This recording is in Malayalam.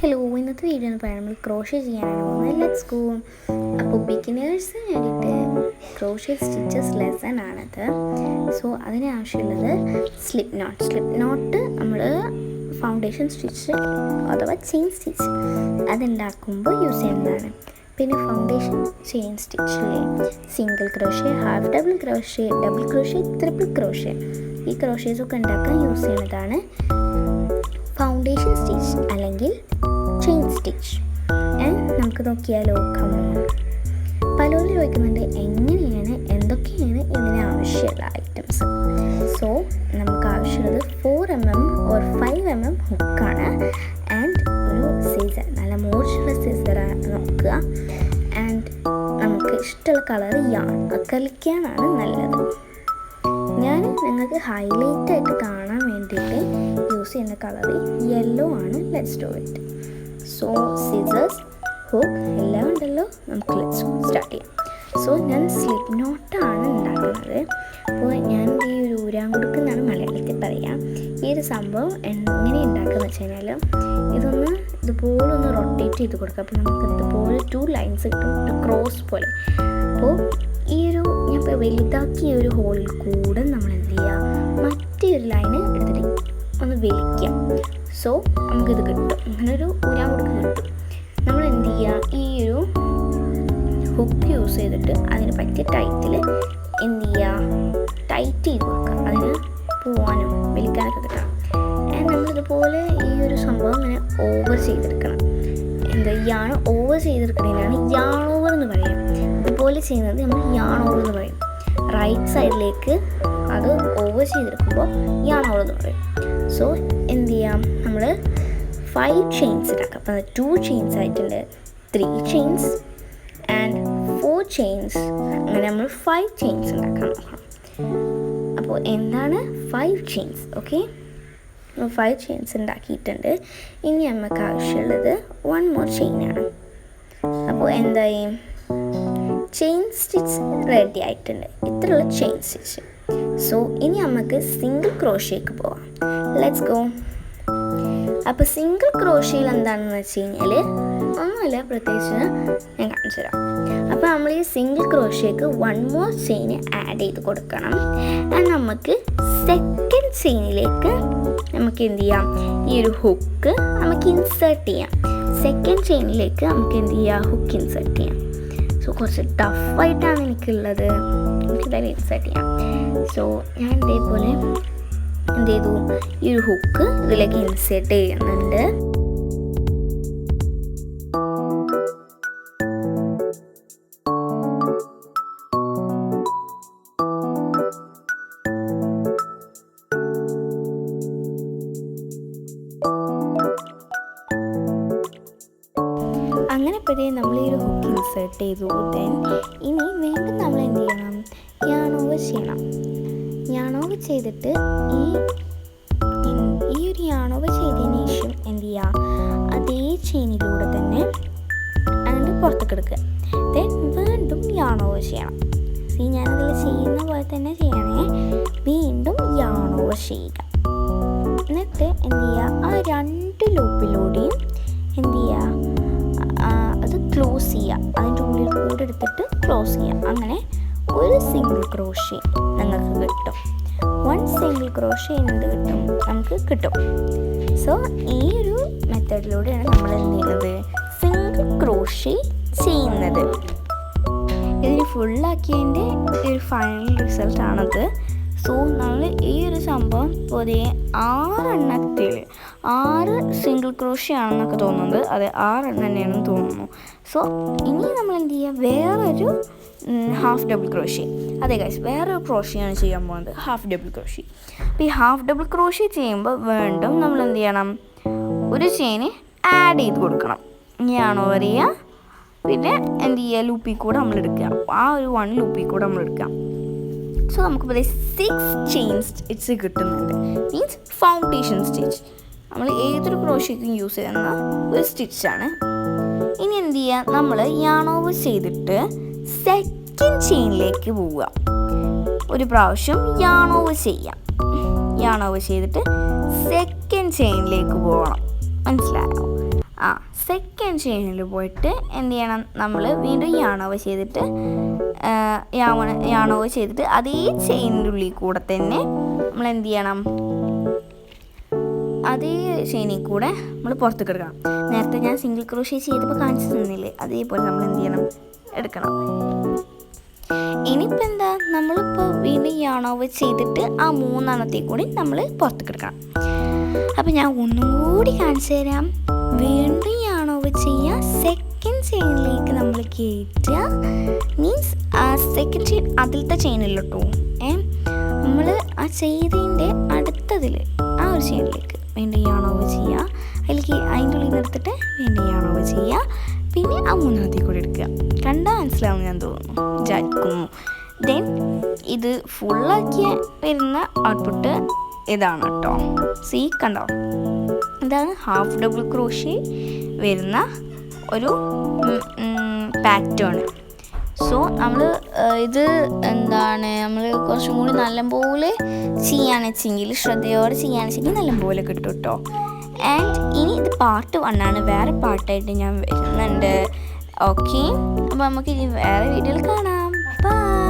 ഹലോ, ഇന്നത്തെ വീഡിയോ എന്ന് പറയാൻ നമ്മൾ ക്രോഷ്യ ചെയ്യാനാണ് പോകുന്നത്. Let's go. അപ്പോൾ ബിഗിനേഴ്സിന് വേണ്ടിയിട്ട് ക്രോഷ്യ സ്റ്റിച്ചസ് ലെസൺ ആണത്. സോ അതിന് ആവശ്യമുള്ളത് സ്ലിപ്പ് നോട്ട് നമ്മൾ ഫൗണ്ടേഷൻ സ്റ്റിച്ച് അഥവാ ചെയിൻ സ്റ്റിച്ച് അതുണ്ടാക്കുമ്പോൾ യൂസ് ചെയ്യുന്നതാണ്. പിന്നെ ഫൗണ്ടേഷൻ ചെയിൻ സ്റ്റിച്ചിലെ single crochet, half double crochet, double crochet, triple crochet, ഈ ക്രോഷ്യേസൊക്കെ ഉണ്ടാക്കാൻ യൂസ് ചെയ്യുന്നതാണ് ഫൗണ്ടേഷൻ സ്റ്റിച്ച് അല്ലെങ്കിൽ ചെയിൻ സ്റ്റിച്ച്. നമുക്ക് നോക്കിയാലോ. പലരും ചോദിക്കുന്നുണ്ട് എങ്ങനെയാണ്, എന്തൊക്കെയാണ് ഇതിന് ആവശ്യമുള്ള ഐറ്റംസ്. സോ നമുക്ക് ആവശ്യമുള്ളത് 4mm or 5mm ഹുക്കാണ്. ആൻഡ് ഒരു സീസർ, നല്ല മോശമുള്ള സീസറാണ് നോക്കുക. ആൻഡ് നമുക്ക് ഇഷ്ടമുള്ള കളർ അക്രലിക്കാനാണ് നല്ലത്. ഞാൻ നിങ്ങൾക്ക് ഹൈലൈറ്റ് ആയിട്ട് കാണാൻ വേണ്ടിയിട്ട് യൂസ് ചെയ്യുന്ന കളർ യെല്ലോ ആണ്. Let's do it. So scissors, hook എല്ലാം ഉണ്ടല്ലോ, നമുക്ക് ലെറ്റ്സ് സ്റ്റാർട്ട് ചെയ്യാം. സോ ഞാൻ സ്ലിപ്പ് നോട്ടാണ് ഉണ്ടാക്കുന്നത്. അപ്പോൾ ഞാൻ ഈ ഒരു ഊരാങ്കുടുക്ക് എന്നാണ് മലയാളത്തിൽ പറയാം. ഈ ഒരു സംഭവം എങ്ങനെ ഉണ്ടാക്കുക വെച്ച് കഴിഞ്ഞാൽ ഇതുപോലെ ഒന്ന് റൊട്ടേറ്റ് ചെയ്ത് കൊടുക്കുക. അപ്പോൾ നമുക്ക് ഇതുപോലെ 2 ലൈൻസ് കിട്ടും, ഒരു ക്രോസ് പോലെ. അപ്പോൾ ഈ ഒരു ഞാൻ ഇപ്പോൾ വലുതാക്കിയ ഒരു ഹോളിൽ കൂടെ നമ്മൾ എന്ത് ചെയ്യുക, മറ്റൊരു ലൈന് എടുത്തിട്ട് ഒന്ന് വലിക്കാം. സോ നമുക്കിത് കിട്ടും, അങ്ങനെ ഒരു ഊരാങ്കുടുക്ക് കിട്ടും. നമ്മൾ എന്ത് ചെയ്യുക, ഈ ഒരു ഹുക്ക് യൂസ് ചെയ്തിട്ട് അതിന് പറ്റിയ ടൈറ്റിൽ എന്ത് ചെയ്യുക, ടൈറ്റ് ചെയ്ത് കൊടുക്കുക. അതിന് പോവാനും വലിക്കാനൊക്കെ കിട്ടണം. നമ്മളിതുപോലെ ഈ ഒരു സംഭവം ഇങ്ങനെ ഓവർ ചെയ്തെടുക്കണം. യാൺ ഓവർ ചെയ്തെടുക്കുന്നതിനാണ് യാൺ ഓവർ എന്ന് പറയുക. ഇതുപോലെ ചെയ്യുന്നത് നമ്മൾ യാൺ ഓവർ എന്ന് പറയും. റൈറ്റ് സൈഡിലേക്ക് അത് ഓവർ ചെയ്തെടുക്കുമ്പോൾ യാൺ ഓവർ എന്ന് പറയും. സോ എന്ത് ചെയ്യാം, നമ്മൾ 5 ചെയിൻസ് ഉണ്ടാക്കാം. അപ്പോൾ 2 ചെയിൻസ് ആയിട്ടുണ്ട്, 3 ചെയിൻസ് ആൻഡ് 4 ചെയിൻസ്. അങ്ങനെ നമ്മൾ 5 ചെയിൻസ് ഉണ്ടാക്കാൻ നോക്കണം. അപ്പോൾ എന്താണ് 5 ചെയിൻസ്? ഓക്കെ, 5 ചെയിൻസ് ഉണ്ടാക്കിയിട്ടുണ്ട്. ഇനി നമുക്ക് ആവശ്യമുള്ളത് 1 more ചെയിനാണ്. അപ്പോൾ എന്തായി, ചെയിൻ സ്റ്റിച്ച് റെഡി ആയിട്ടുണ്ട്. ഇത്രയുള്ള ചെയിൻ സ്റ്റിച്ച്. സോ ഇനി നമുക്ക് സിംഗിൾ ക്രോഷ്യേക്ക് പോവാം. Let's go. അപ്പോൾ സിംഗിൾ ക്രോഷ്യയിൽ എന്താണെന്ന് വെച്ച് കഴിഞ്ഞാൽ ഒന്നുമില്ല, പ്രത്യേകിച്ച് ഞാൻ കാണിച്ചു തരാം. അപ്പോൾ നമ്മൾ ഈ സിംഗിൾ ക്രോഷ്യക്ക് 1 more ചെയിൻ ആഡ് ചെയ്ത് കൊടുക്കണം. നമുക്ക് സെക്കൻഡ് ചെയിനിലേക്ക് നമുക്ക് എന്ത് ചെയ്യാം, ഈ ഒരു ഹുക്ക് നമുക്ക് ഇൻസേർട്ട് ചെയ്യാം. സെക്കൻഡ് ചെയിനിലേക്ക് നമുക്ക് എന്ത് ചെയ്യാം, ഹുക്ക് ഇൻസേർട്ട് ചെയ്യാം. സോ കുറച്ച് ടഫായിട്ടാണ് എനിക്കുള്ളത്, എനിക്കിതായാലും ഇൻസേർട്ട് ചെയ്യാം. സോ ഞാൻ ഇതേപോലെ എന്ത് ചെയ്തു, ഈ ഒരു ഹുക്ക് ഇതിലേക്ക് ഇൻസേർട്ട് ചെയ്യുന്നുണ്ട്. അങ്ങനെ നമ്മൾ ഈ ഒരു ഹുക്ക് ഇൻസേർട്ട് ചെയ്തു. ദെൻ ഇനി വീണ്ടും നമ്മൾ എന്ത് ചെയ്യണം, യാൺ ഓവർ ചെയ്യണം. യാൺ ഓവർ ചെയ്തിട്ട് ഈ ഒരു യാൺ ഓവർ ചെയ്തതിന് ശേഷം എന്ത് ചെയ്യുക, അതേ ചെയിനിലൂടെ തന്നെ അതിൻ്റെ പുറത്തേക്ക് എടുക്കുക. ദെൻ വീണ്ടും യാൺ ഓവർ ചെയ്യണം. ഞാനതിൽ ചെയ്യുന്ന പോലെ തന്നെ ചെയ്യണേ. വീണ്ടും യാൺ ഓവർ ചെയ്യുക. എന്നിട്ട് എന്ത് ചെയ്യുക, ആ 2 ലൂപ്പിലൂടെയും എന്ത് ചെയ്യുക, അത് ക്ലോസ് ചെയ്യുക. അതിൻ്റെ ഉള്ളിൽ കൂടെ എടുത്തിട്ട് ക്ലോസ് ചെയ്യുക. അങ്ങനെ ഒരു സിംഗിൾ ക്രോഷ്യ നിങ്ങൾക്ക് കിട്ടും. 1 സിംഗിൾ ക്രോഷ്യ എന്ത് കിട്ടും, നമുക്ക് കിട്ടും. സോ ഈ ഒരു മെത്തേഡിലൂടെയാണ് നമ്മൾ എന്ത് ചെയ്യുന്നത്, സിംഗിൾ ക്രോഷ്യ ചെയ്യുന്നത്. ഇതിന് ഫുള്ളാക്കിയതിൻ്റെ ഒരു ഫൈനൽ റിസൾട്ടാണത്. സോ നമ്മൾ ഈ ഒരു സംഭവം പൊതുവെ 6 സിംഗിൾ ക്രോഷ്യ ആണെന്നൊക്കെ തോന്നുന്നത്. അതെ, 6 തന്നെയാണെന്ന് തോന്നുന്നു. സോ ഇനി നമ്മൾ എന്ത് ചെയ്യുക, വേറൊരു ഹാഫ് ഡബിൾ ക്രോഷ്യ. അതെ ഗൈസ്, വേറൊരു ക്രോഷ്യയാണ് ചെയ്യാൻ പോകുന്നത്, ഹാഫ് ഡബിൾ ക്രോഷ്യ. അപ്പോൾ ഈ ഹാഫ് ഡബിൾ ക്രോഷ്യ ചെയ്യുമ്പോൾ വീണ്ടും നമ്മൾ എന്ത് ചെയ്യണം, ഒരു ചെയിന് ആഡ് ചെയ്ത് കൊടുക്കണം. ഇനിയാണോ പറയുക, പിന്നെ എന്ത് ചെയ്യുക, ലൂപ്പിൽ കൂടെ നമ്മൾ എടുക്കുക. ആ ഒരു 1 ലൂപ്പിൽ കൂടെ നമ്മൾ എടുക്കുക. സോ നമുക്കിപ്പോൾ 6 ചെയിൻ സ്റ്റിച്ച് കിട്ടുന്നുണ്ട്. Means foundation stitch. നമ്മൾ ഏതൊരു ക്രോഷ്യക്കും യൂസ് ചെയ്യുന്ന ഒരു സ്റ്റിച്ചാണ്. ഇനി എന്ത് ചെയ്യുക, നമ്മൾ യാൺ ഓവർ ചെയ്തിട്ട് സെക്കൻഡ് ചെയിനിലേക്ക് പോവുക. ഒരു പ്രാവശ്യം യാൺ ഓവർ ചെയ്യാം. യാൺ ഓവർ ചെയ്തിട്ട് സെക്കൻഡ് ചെയിനിലേക്ക് പോകണം. മനസ്സിലായോ? സെക്കൻഡ് ചെയിനിൽ പോയിട്ട് എന്ത് ചെയ്യണം, നമ്മൾ വീണ്ടും യാൺ ഓവർ ചെയ്തിട്ട് അതേ ചെയിനിൻ്റെ ഉള്ളിൽ കൂടെ തന്നെ നമ്മൾ എന്ത് ചെയ്യണം, അതേ ചെയിനിൽ കൂടെ നമ്മൾ പുറത്തേക്ക് എടുക്കണം. നേരത്തെ ഞാൻ സിംഗിൾ ക്രോഷ്യ ചെയ്തപ്പോൾ കാണിച്ചു തന്നില്ലേ, അതേപോലെ നമ്മൾ എന്ത് ചെയ്യണം, എടുക്കണം. ഇനിയിപ്പോൾ എന്താ, നമ്മളിപ്പോൾ വീണ്ടും യാൺ ഓവർ ചെയ്തിട്ട് ആ 3 കൂടി നമ്മൾ പുറത്തേക്ക് എടുക്കണം. അപ്പം ഞാൻ ഒന്നും കൂടി കാണിച്ചു തരാം. വീണ്ടും യാൺ ഓവർ ചെയ്യുക, സെക്കൻഡ് ചെയിനിലേക്ക് നമ്മൾ കയറ്റുക. മീൻസ് ആ സെക്കൻഡ് ചെയിൻ അതിലത്തെ ചെയിനിലോട്ടോ നമ്മൾ ആ ചെയ്തതിൻ്റെ അടുത്തതിൽ ആ ഒരു ചെയിനിലേക്ക് വീണ്ടും യാൺ ഓവർ ചെയ്യുക. അതിലേക്ക് അതിൻ്റെ ഉള്ളിൽ നിന്ന് എടുത്തിട്ട് വീണ്ടും യാൺ ഓവർ ചെയ്യുക. പിന്നെ ആ 3 കൂടി എടുക്കുക. കണ്ടാൽ മനസ്സിലാവും ഞാൻ വിചാരിക്കുന്നു. ദെൻ ഇത് ഫുള്ളാക്കിയ വരുന്ന ഔട്ട്പുട്ട് ഇതാണ് കേട്ടോ. സി കണ്ടോ, ഇതാണ് ഹാഫ് ഡബിൾ ക്രോഷ്യ വരുന്ന ഒരു പാറ്റേൺ. സോ നമ്മൾ ഇത് എന്താണ്, നമ്മൾ കുറച്ചും കൂടി നല്ലപോലെ ചെയ്യാന്ന് വെച്ചെങ്കിൽ, ശ്രദ്ധയോടെ ചെയ്യാന്ന് വെച്ചെങ്കിൽ നല്ലപോലെ കിട്ടും കേട്ടോ. ആൻഡ് ഇനി ഇത് പാർട്ട് 1 ആണ്. വേറെ പാർട്ടായിട്ട് ഞാൻ വരുന്നുണ്ട്. ഓക്കെ, അപ്പോൾ നമുക്ക് ഇനി വേറെ വീഡിയോയിൽ കാണാം. ബൈ.